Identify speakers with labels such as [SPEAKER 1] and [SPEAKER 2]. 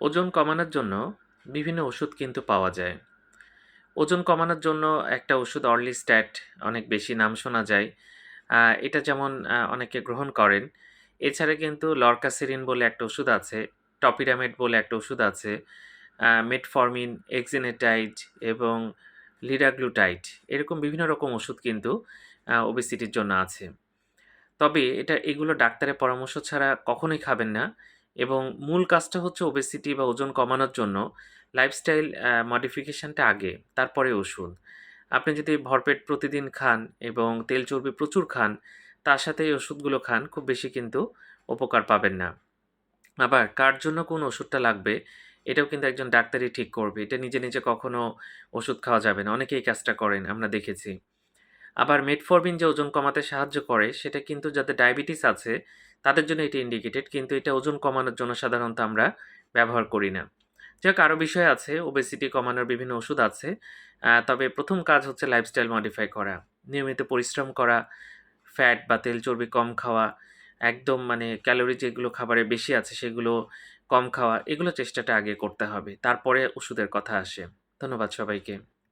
[SPEAKER 1] ওজন কমানোর জন্য বিভিন্ন ওষুধ কিন্তু পাওয়া যায়। ওজন কমানোর জন্য একটা ওষুধ অর্লিস্ট্যাট অনেক বেশি নাম শোনা যায়। এটা যেমন অনেকে গ্রহণ করেন। এছাড়া কিন্তু লরকাসেরিন বলে একটা ওষুধ আছে, টপিরামেট বলে একটা ওষুধ আছে, মেটফর্মিন, এক্সিনেটাইড এবং লিরাগ্লুটাইড এরকম বিভিন্ন রকম ওষুধ কিন্তু ওবেসিটির জন্য আছে। তবে এগুলো ডাক্তারের পরামর্শ ছাড়া কখনোই খাবেন না এবং মূল কাজটা হচ্ছে ওবেসিটি বা ওজন কমানোর জন্য লাইফস্টাইল মডিফিকেশনটা আগে, তারপরে ওষুধ। আপনি যদি ভরপেট প্রতিদিন খান এবং তেল চর্বি প্রচুর খান, তার সাথে এই ওষুধগুলো খান, খুব বেশি কিন্তু উপকার পাবেন না। আবার কার জন্য কোন ওষুধটা লাগবে, এটাও কিন্তু একজন ডাক্তারই ঠিক করবে। এটা নিজে কখনো ওষুধ খাওয়া যাবে না। অনেকেই এই কাজটা করেন, আমরা দেখেছি। আবার মেটফর্মিন যে ওজন কমাতে সাহায্য করে, সেটা কিন্তু যাদের ডায়াবেটিস আছে, তাদের জন্য এটি ইন্ডিকেটেড। কিন্তু এটা ওজন কমানোর জন্য সাধারণত আমরা ব্যবহার করি না। যাই হোক, আরও বিষয় আছে, ওবেসিটি কমানোর বিভিন্ন ওষুধ আছে। তবে ১ম কাজ হচ্ছে লাইফস্টাইল মডিফাই করা। নিয়মিত পরিশ্রম করা, ফ্যাট বা তেল চর্বি কম খাওয়া, একদম মানে ক্যালোরি যেগুলো খাবারে বেশি আছে সেগুলো কম খাওয়া, এগুলো চেষ্টাটা আগে করতে হবে। তারপরে ওষুধের কথা আসে। ধন্যবাদ সবাইকে।